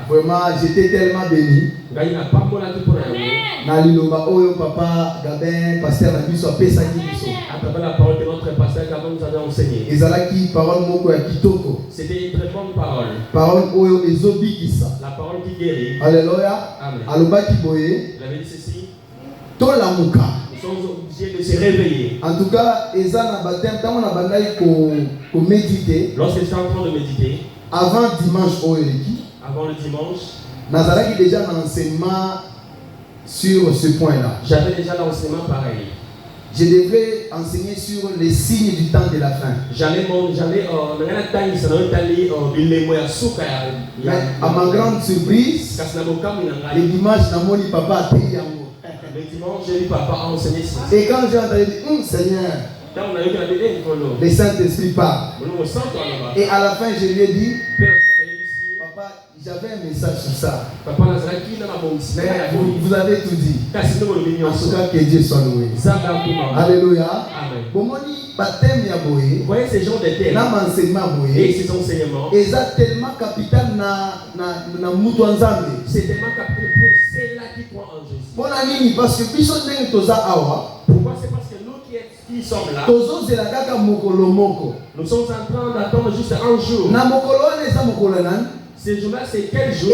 Vraiment, j'étais tellement béni. Naliloba oyo papa Gabin, pasteur Nabiso, Pesaki Biso. À travers la parole de notre pasteur Gabin nous avait enseigné. Ezalaki parole moko ya kitoko. C'était une très bonne parole. Parole oyo ezobikisa. La parole qui guérit. Alléluia. Amen. Alobaki boye. Il avait dit ceci. Tolamuka. Nous sommes obligés de se réveiller. En tout cas, ezana baptême tant on a bandai ko méditer. Lorsque j'étais en train de méditer. Avant dimanche oeleki. Avant le dimanche. Nazaraki déjà un enseignement sur ce point-là. J'avais déjà l'enseignement pareil. Je devrais enseigner sur les signes du temps de la fin. Mais à ma grande surprise, le dimanche, papa a payé. Le dimanche, j'ai vu papa enseigner ça. Et quand j'ai entendu, Seigneur, le Saint-Esprit parle. Et à la fin, je lui ai dit, papa, j'avais un message sur ça. Mais vous avez tout dit. En tout cas, que Dieu soit loué. Alléluia. Vous voyez ces gens de terre et ces enseignements, c'est tellement capital c'est tellement capital pour ceux-là qui croient en Jésus. Parce que pourquoi? C'est parce que nous qui sommes là, nous sommes en train d'attendre juste un jour. Ce jour-là, c'est quel jour?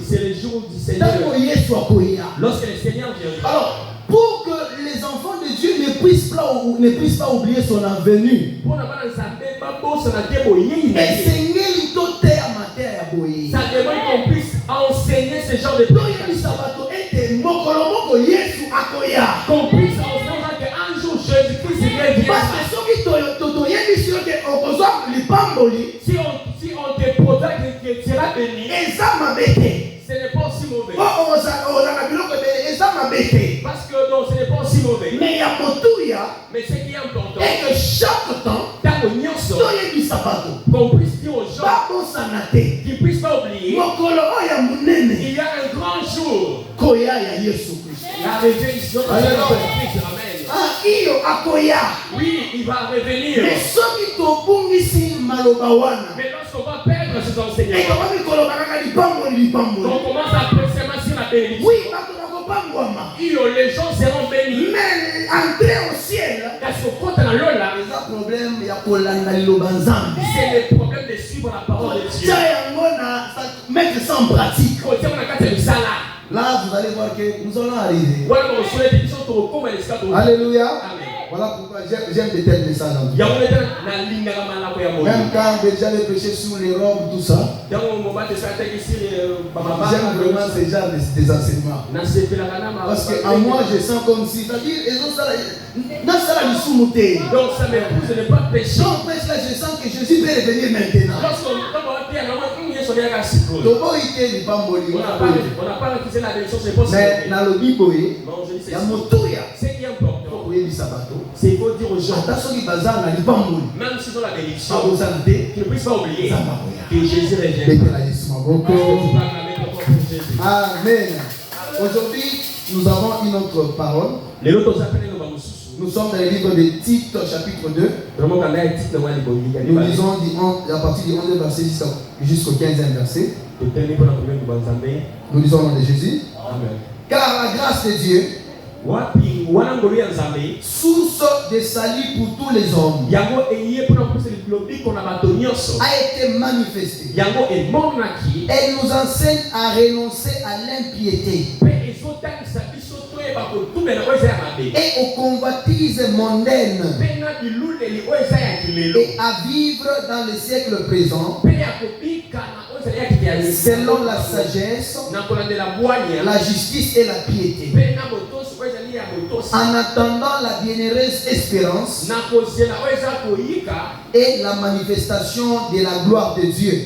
C'est le jour du Seigneur. Lorsque le Seigneur viendra. Alors, pour que les enfants de Dieu ne puissent pas oublier son avenue, ça demande qu'on puisse enseigner ce genre de prédication. Qu'on puisse enseigner qu'un jour Jésus-Christ viendra. Si on te protège que tu seras béni, ce n'est pas aussi mauvais. Parce que non, ce n'est pas aussi mauvais. Mais ce qui est important, est que chaque temps, qu'on puisse dire aux gens qu'ils ne puissent pas oublier, il y a un grand jour, la révélation de Jésus-Christ. Amen. Oui, il va revenir. Mais lorsqu'on va perdre ces enseignements, on commence à presser sur la bénédiction. Les gens seront bénis. Mais entrer au ciel, c'est le problème de suivre la parole de Dieu. Mettre ça en pratique. Là, vous allez voir que nous allons arriver. Alléluia. Voilà pourquoi j'aime de tels messages. Même quand déjà les péchés sur les robes, tout ça, j'aime vraiment ce genre des enseignements. Parce qu'en moi, je sens comme si, c'est-à-dire, donc ça me pousse de ne pas pécher. Donc là, je sens que Jésus peut revenir maintenant. Mais dans le Bible, il y a ce qui est important, c'est qu'il faut dire aux gens, même si dans la bénédiction, qu'ils ne puissent pas oublier que Jésus revient. Amen. Aujourd'hui, nous avons une autre parole. Nous sommes dans le livre de Tite, chapitre 2. Nous lisons à partir du 11e verset jusqu'au 15e verset. Nous lisons au nom de Jésus. Amen. Car la grâce de Dieu, source de salut pour tous les hommes, a été manifestée. Elle nous enseigne à renoncer à l'impiété et aux convoitises mondaines et à vivre dans le siècle présent selon la sagesse, la justice et la piété, en attendant la bienheureuse espérance et la manifestation de la gloire de Dieu,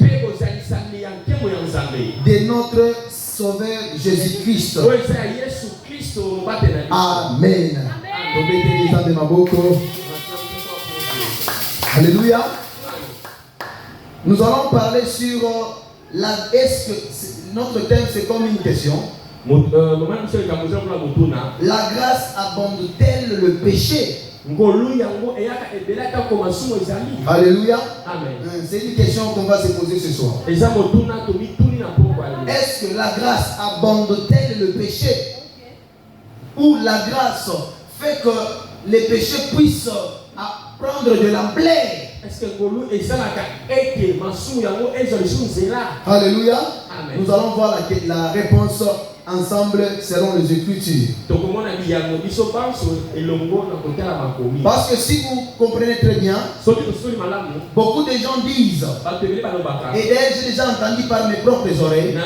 de notre Sauveur Jésus-Christ. Amen. Alléluia. Nous allons parler sur est-ce que notre thème c'est comme une question. La grâce abonde-t-elle le péché? Alléluia. Amen. C'est une question qu'on va se poser ce soir. Est-ce que la grâce abandonne-t-elle le péché? Ou la grâce fait que les péchés puissent prendre de l'ampleur? Alléluia. Amen. Nous allons voir la réponse ensemble selon les Écritures. Parce que si vous comprenez très bien, beaucoup de gens disent, et d'ailleurs j'ai déjà entendu par mes propres oreilles,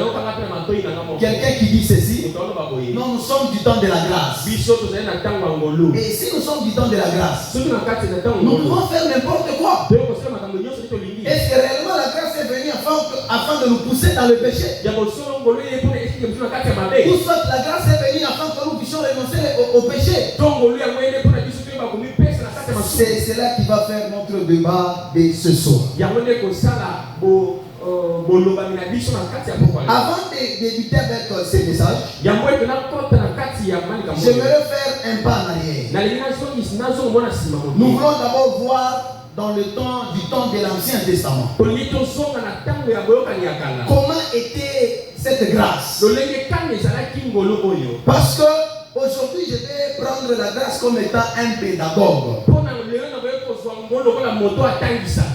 quelqu'un qui dit ceci: non, nous sommes du temps de la grâce. Et si nous sommes du temps de la grâce, nous pouvons faire n'importe quoi. Est-ce que réellement la grâce est venue afin de nous pousser dans le péché? Ou soit la grâce est venue afin que nous puissions renoncer au péché? C'est là qui va faire notre débat de ce soir. Avant de débuter avec ces messages, j'aimerais faire un pas en arrière. Nous voulons d'abord voir dans le temps de l'Ancien Testament comment était cette grâce. Parce que aujourd'hui je vais prendre la grâce comme étant un pédagogue.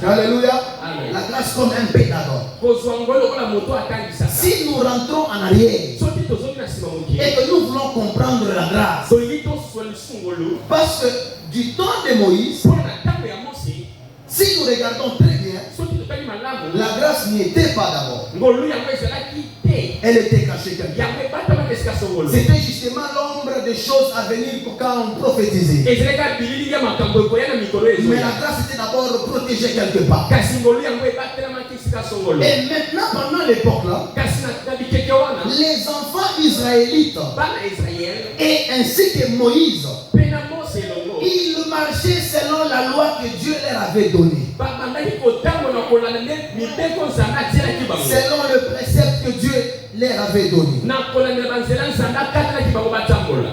Alléluia. La grâce comme un pédagogue. Si nous rentrons en arrière et que nous voulons comprendre la grâce, parce que du temps de Moïse, si nous regardons très bien, la grâce n'y était pas d'abord. Elle était cachée quelque part. C'était justement l'ombre des choses à venir quand on prophétisait. Mais la grâce était d'abord protégée quelque part. Et maintenant, pendant l'époque là, les enfants israélites et ainsi que Moïse, ils marchaient selon la loi que Dieu leur avait donnée. Selon le précepte que Dieu leur avait donné.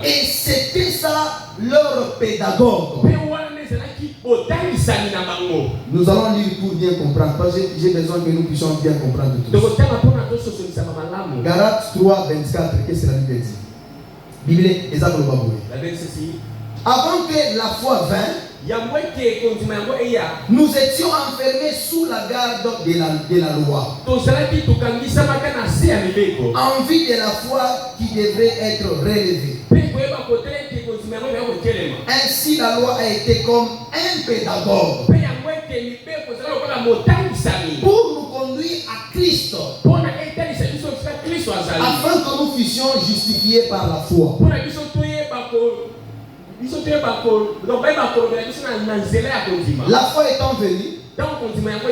Et c'était ça leur pédagogue. Nous allons lire pour bien comprendre. Parce que j'ai besoin que nous puissions bien comprendre tout. Galates 3, 24. Qu'est-ce que la Bible dit? Bible est à avant que la foi vînt, nous étions enfermés sous la garde de la loi, en vue de la foi qui devrait être relevée. Ainsi la loi a été comme un pédagogue pour nous conduire à Christ, afin que nous fussions justifiés par la foi. La foi étant venue,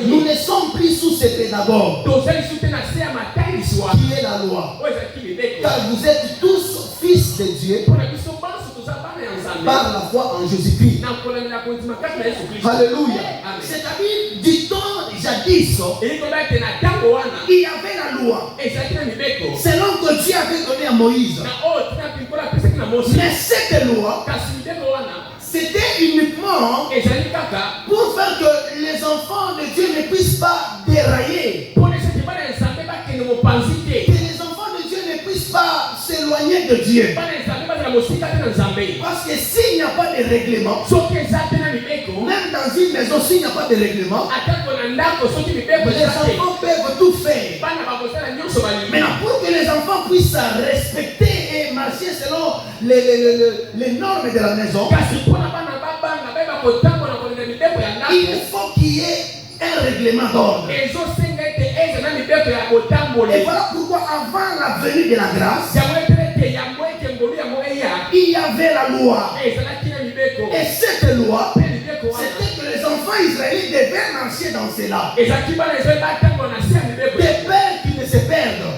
nous ne sommes plus sous ces pédagogues qui est la loi, car vous êtes tous fils de Dieu par la foi en Jésus-Christ. Alléluia. C'est-à-dire du temps jadis, il y avait la loi selon que Dieu avait donné à Moïse. Mais cette loi, c'était uniquement pour faire que les enfants de Dieu ne puissent pas dérailler, que les enfants de Dieu ne puissent pas s'éloigner de Dieu. Parce que s'il n'y a pas de règlement, même dans une maison, s'il n'y a pas de règlement, les enfants peuvent tout faire. Maintenant, pour que les enfants puissent respecter et marcher selon les normes de la maison, il faut qu'il y ait un règlement d'ordre. Et voilà pourquoi avant la venue de la grâce, il y avait la loi. Et cette loi, c'était que les enfants israélites devaient marcher dans cela. Des pères qui ne se perdent.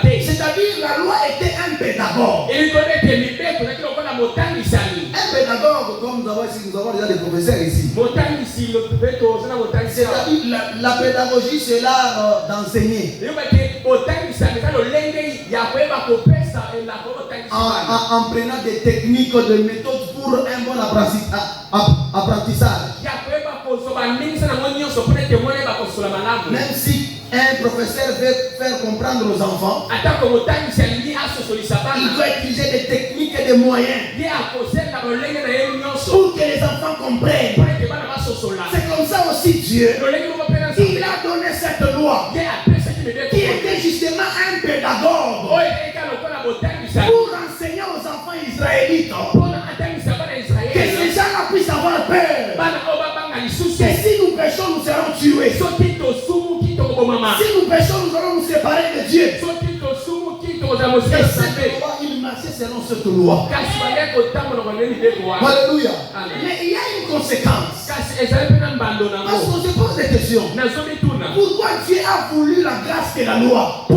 C'est-à-dire la loi était un pédagogue. Un pédagogue, comme nous avons déjà des professeurs ici. C'est-à-dire la pédagogie, c'est l'art d'enseigner. En prenant des techniques, des méthodes pour un bon apprentissage. Même si un professeur veut faire comprendre aux enfants, il doit utiliser des techniques et des moyens pour que les enfants comprennent. C'est comme ça aussi Dieu, il a donné cette loi qui était justement un pédagogue pour enseigner aux enfants israélites que ces gens-là puissent avoir peur. Que si nous péchons, nous serons tués. Si nous péchons, nous allons nous séparer de Dieu. Et cette loi, il marchait selon cette loi. Alléluia. Mais il y a une conséquence. Parce qu'on se pose des questions. Pourquoi Dieu a voulu la grâce de la loi?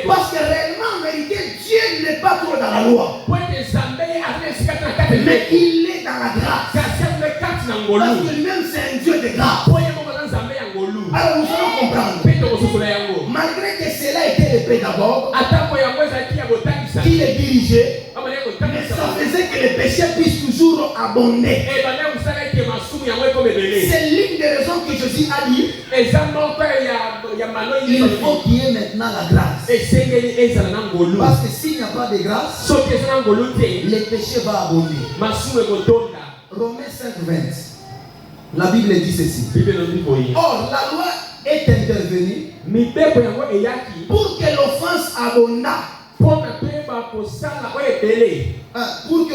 Parce que réellement, en vérité, Dieu n'est pas trop dans la loi. Mais il est dans la grâce. Parce que lui-même, c'est un Dieu de grâce. Alors nous allons comprendre. Malgré que cela était le pédagogue qui les dirigeait, mais ça faisait que les péchés puissent toujours abonder. C'est l'une des raisons que Jésus a dit. Il faut qu'il y ait maintenant la grâce. Parce que s'il n'y a pas de grâce, les péchés vont abonder. Romains 5:20. La Bible dit ceci. Or, la loi est intervenue pour que l'offense abondât. Pour que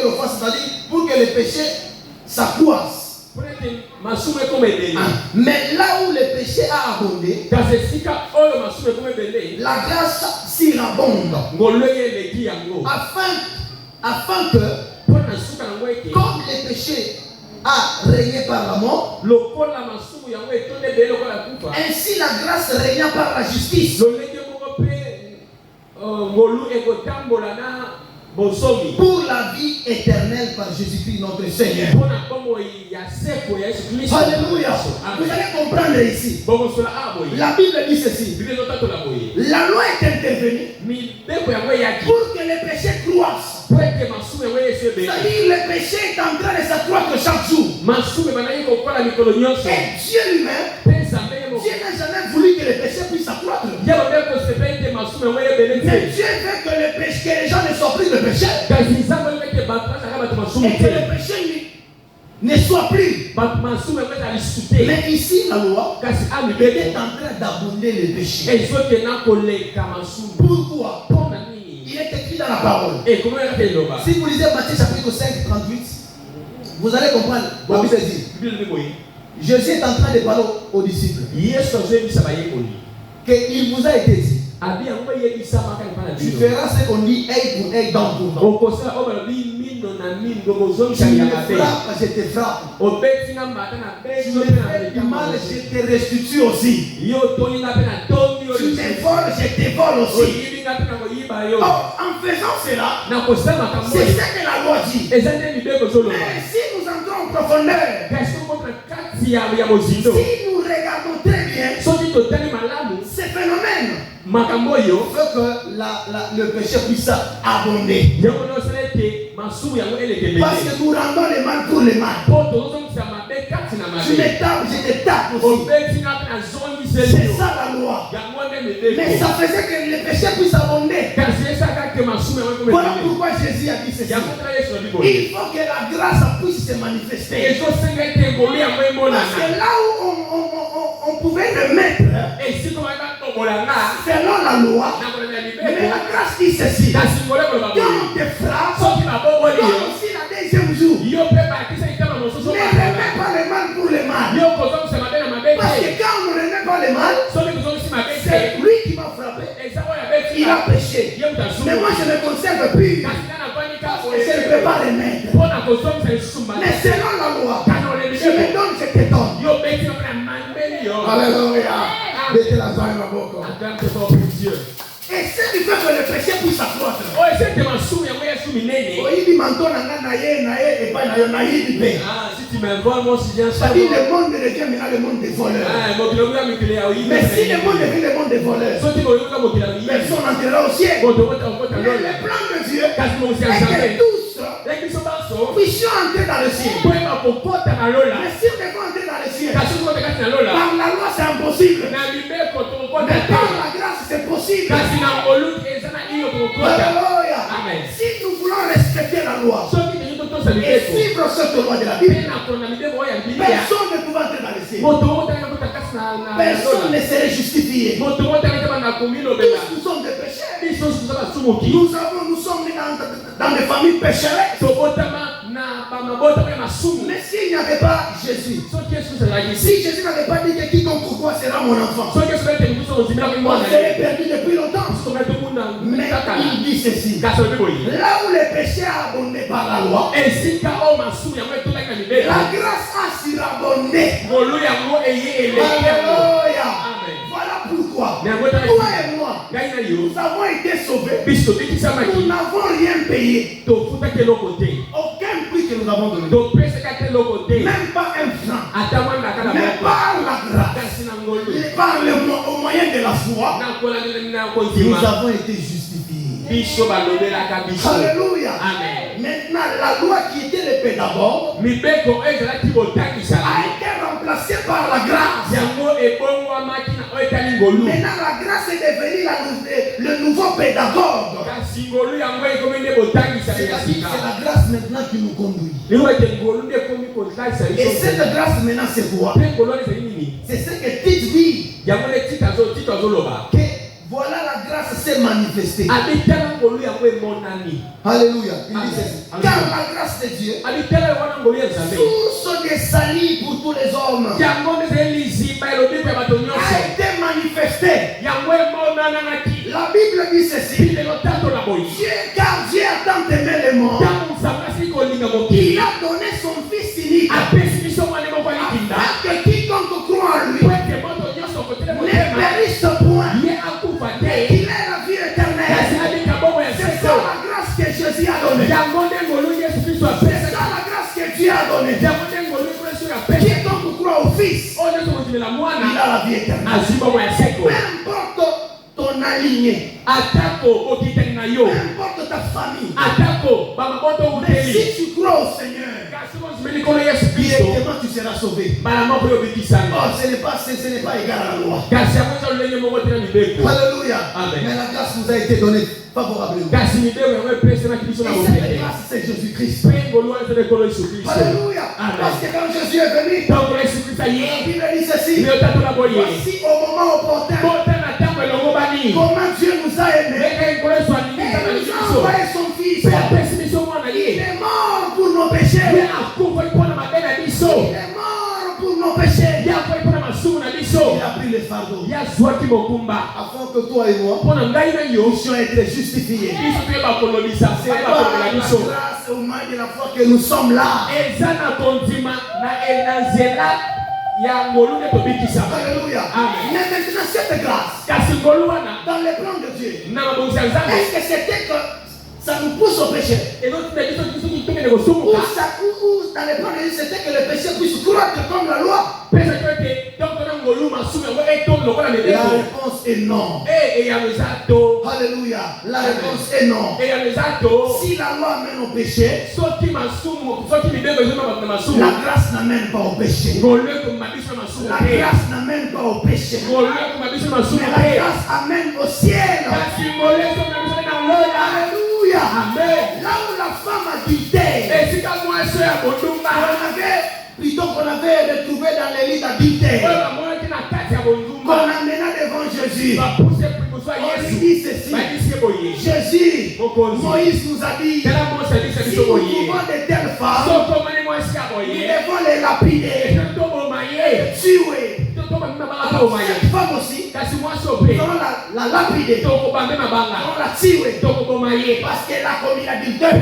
l'offense, c'est-à-dire pour que le péché s'accroisse. Mais là où le péché a abondé, la grâce surabonde. Afin que, comme le péché a régné par la mort, ainsi la grâce régna par la justice. Pour la vie éternelle par Jésus-Christ notre Seigneur. Alléluia. Vous allez comprendre ici. La Bible dit ceci. La loi est intervenue pour que les péchés croissent. C'est-à-dire le péché est en train de s'accroître chaque jour. Et Dieu lui-même, Dieu n'a jamais voulu que les péchés puissent s'accroître. Mais Dieu veut que les gens ne soient plus de péché. Et que le péché ne soit plus. Mais ici, la loi est en train d'abonder les péchés. Pourquoi? Il est écrit dans la parole. Si vous lisez Matthieu chapitre 5, 38, vous allez comprendre. La Bible dit, Jésus est en train de parler aux disciples. Qu'il vous a été dit. Tu feras ce qu'on dit œil pour œil, dent pour dent. Tu me frappes, je te frappe. Tu me fais du mal, je te restitue aussi. Tu me voles, je te vole aussi. Or, en faisant cela, c'est ce que la loi dit. Mais si nous entrons en profondeur, si nous regardons très bien, ces phénomènes fait que le péché puisse abonder. Parce que nous rendons le mal pour le mal. Tu me tapes, je te tape aussi. C'est ça la loi. Mais ça faisait que le péché puisse abonder. Voilà pourquoi Jésus a dit ceci. Il faut que la grâce puisse se manifester. Parce que là où on pouvait le mettre selon la loi, mais la grâce dit ceci. Quand on te frappe, aussi la deuxième jour, ne remets pas le mal pour le mal. Parce que quand on ne remet pas le mal, c'est lui qui m'a frappé. Il a péché. Mais moi je me conserve plus. Je ne peux pas remettre. Mais selon la loi, je me donne, je te donne. Alléluia. Mettez la joie dans ma boca. Et c'est du fait que le péché puisse s'accroître. Si tu m'involes, c'est-à-dire le monde devient maintenant le monde des voleurs. Mais si le monde devient le monde des voleurs, personne n'entrera au ciel. Le plan de Dieu est que tous puissions entrer dans le ciel. Mais si on ne peut entrer dans le ciel, par la loi c'est impossible. Mais par la grâce c'est possible. Alléluia. Si nous voulons respecter la loi et suivre cette loi de la Bible, personne ne pouvait entrer dans le ciel. Personne ne serait justifié. Tous nous sommes des pécheurs. Nous sommes dans des familles pécheresses. Mais s'il n'y avait pas Jésus, si Jésus n'avait pas dit que quiconque croit sera mon enfant, on serait perdu depuis longtemps. Mais il dit ceci: là où les péchés abondés par la loi, la grâce a surabondé. Alléluia. Voilà pourquoi toi et moi, nous avons été sauvés. Nous n'avons rien payé. Aucun prix que nous avons donné. Même pas un franc. Mais par la grâce, par au moyen de la foi, nous avons été justifiés. Alléluia. Maintenant, la loi qui était le pédagogue a été remplacée par la grâce. Maintenant, la grâce est devenue le nouveau pédagogue. C'est-à-dire c'est la grâce maintenant qui nous conduit. Et cette grâce maintenant c'est quoi? C'est ce que Tite dit. Que voilà la grâce s'est manifestée. Alléluia. Il dit ceci: car la grâce de Dieu, source de salut pour tous les hommes, a été manifestée. La Bible dit ceci: car Dieu a tant aimé les morts qu'il a donné son Fils unique, afin que quiconque croit en lui ne périsse point, mais qu'il ait la vie éternelle. C'est ça la grâce que Jésus a donnée. C'est ça la grâce que Dieu a donnée. Quiconque croit au Fils, il a la vie éternelle. Peu importe ton aligné, peu importe ta famille, mais si tu crois au Seigneur, directement tu seras sauvé. Oh, ce n'est pas égal à la loi. Alléluia. Mais la grâce nous a été donnée favorablement. Et cette grâce c'est Jésus-Christ. Alléluia. Parce que quand Jésus est venu, la Bible dit ceci: voici au moment opportun comment Dieu nous a aimés et nous a envoyé son Fils. Il est mort pour nos péchés. Il est mort pour nos péchés. Il a pris le fardeau afin que toi et moi puissions être justifiés. C'est par la grâce au moyen de la foi que nous sommes là. Alléluia. Mais maintenant cette grâce dans les plans de Dieu, est-ce que c'était que ça nous pousse au péché? Ou dans les plans de Dieu, c'était que le péché puisse croître comme la loi? La réponse est non. Alléluia. La réponse est non. Si la loi mène au péché, la grâce n'amène pas au péché. La grâce n'amène pas au péché. Mais la grâce amène au ciel. Alléluia. Là où la femme adultère, qu'on avait retrouvé dans les lits d'adultère, qu'on amena devant Jésus, on lui dit ceci: Jésus, Moïse nous a dit, si nous trouvons de telles femmes, nous devons les lapider, tuer. Cette femme aussi, nous allons la lapider, nous allons la tuer, parce qu'elle a commis l'adultère.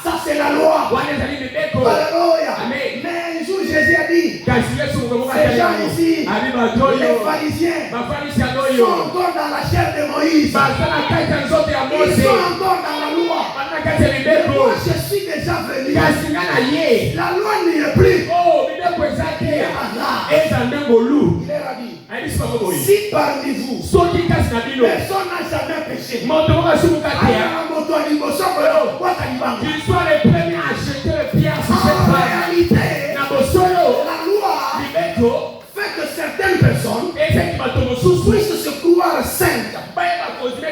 Ça c'est la loi. Alléluia. Mais un jour Jésus a dit, ces gens ici, les pharisiens, sont encore dans la chair de Moïse. Ils sont encore dans la loi. Mais moi je suis déjà venu. La loi n'y est plus. Il leur a dit, si parmi vous personne n'a jamais péché, qu'il soit le premier à réalité, la loi fait que certaines personnes puissent se croire saintes,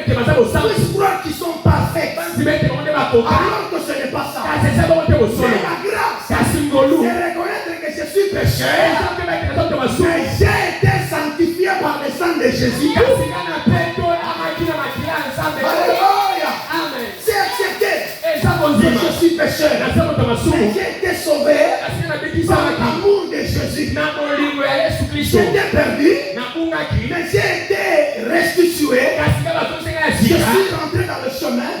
puissent croire qu'ils sont parfaits, alors que ce n'est pas ça. Mais la grâce, c'est reconnaître que je suis pécheur, mais j'ai été sanctifié par le sang de Jésus. Alléluia. C'est accepté. Je suis pécheur, mais j'ai été sauvé par l'amour de Jésus. J'étais perdu, mais j'ai été restitué. Je suis rentré dans le chemin,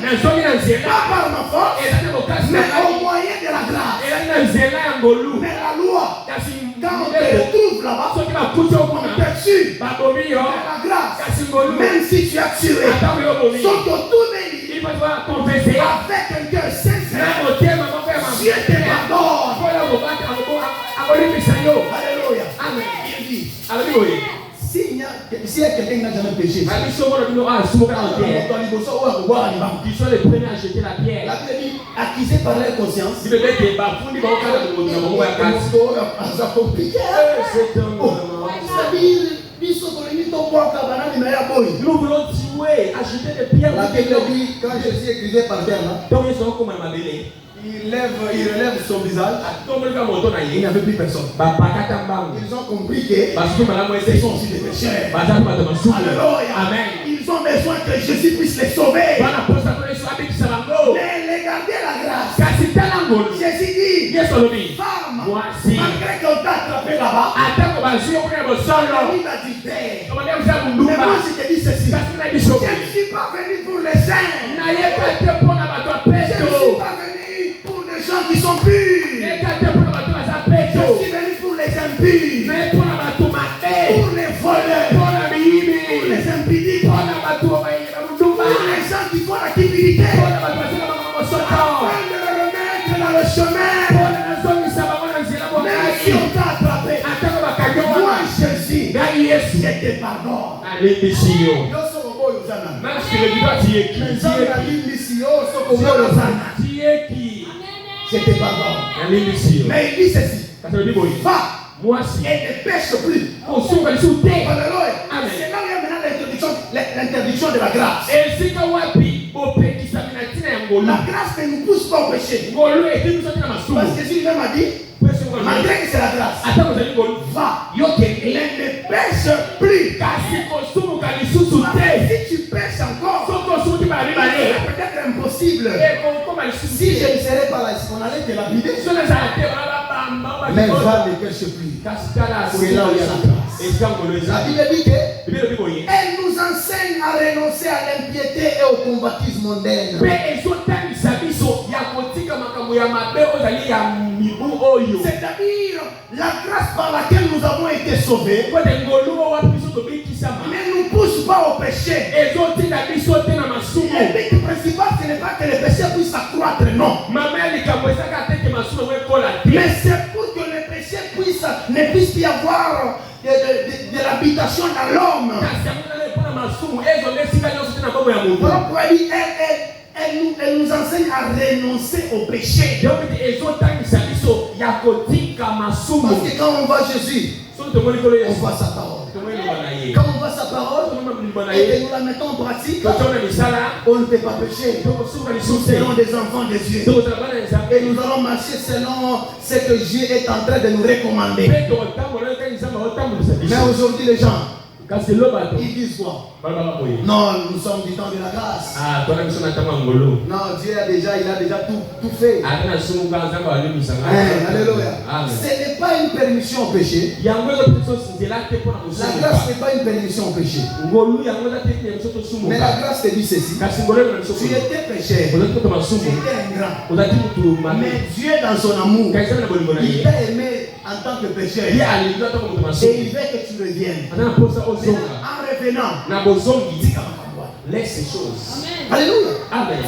pas par ma force, mais au moyen de la grâce. Mais la loi, quand on te retrouve là-bas, on te tue. Mais la grâce, même si tu as tué, sont autour de lui, avec un cœur sincère, Dieu te pardonne. Alléluia. Amen. Il dit, s'il y a quelqu'un qui n'a jamais péché, qu'ils soient les premiers à jeter la pierre. La Bible dit, accusés par leur conscience, c'est compliqué. Nous voulons tuer, ajouter des pierres. La Bible dit, quand Jésus est écrisé par terre, il relève son visage. Il n'y avait plus personne. Ils ont compris que ce sont aussi des pécheurs. Alléluia. Amen. Ils ont besoin que Jésus puisse les sauver. Mais les garder la grâce. Jésus dit, femme, malgré qu'on t'a attrapé là-bas, il t'a dit, mais moi je te dis ceci, je ne suis pas venu pour les saints. Je ne suis pas venu pour les gens qui sont purs. Je suis venu pour les impurs, pour les voleurs, pour les impudiques, pour les gens qui font la cupidité, afin de les remettre dans le chemin. Même si on t'a attrapé, moi Jésus, je te pardonne. Je te pardonne. Mais il dit ceci, va et ne pêche plus. Alléluia. C'est là où il y a maintenant l'interdiction de la grâce. La grâce ne nous pousse pas au péché. Parce que Jésus même a dit, malgré que c'est la grâce, va, ne pêche plus. Si tu pêches encore, c'est peut-être impossible. Si je ne serais pas là, on allait te lapider. Mais va, ne pêche plus. C'est là où il y a la grâce. La Bible dit qu'elle nous enseigne à renoncer à l'impiété et au convoitisme mondain. C'est-à-dire la grâce par laquelle nous avons été sauvés ne nous pousse pas au péché. Le but principal, ce n'est pas que le péché puisse s'accroître, non. Mais c'est pour que le péché ne puisse y avoir de l'habitation dans l'homme. Elle nous enseigne à renoncer au péché. Parce que quand on voit Jésus, on voit sa parole. Quand on voit sa parole et que nous la mettons en pratique, on ne peut pas pécher. Nous serons des enfants de Dieu. Et nous allons marcher selon ce que Dieu est en train de nous recommander. Mais aujourd'hui, les gens, ils disent quoi? Non, nous sommes du temps de la grâce. Non, Dieu a déjà tout fait. Alléluia. Ce n'est pas une permission au péché. La grâce n'est pas une permission au péché. Mais la grâce te dit ceci. Tu étais pécheur. Tu étais ingrat. Mais Dieu dans son amour, il t'a aimé en tant que pécheur. Et il veut que tu reviennes. En revenant, laisse ces choses. Alléluia. Amen.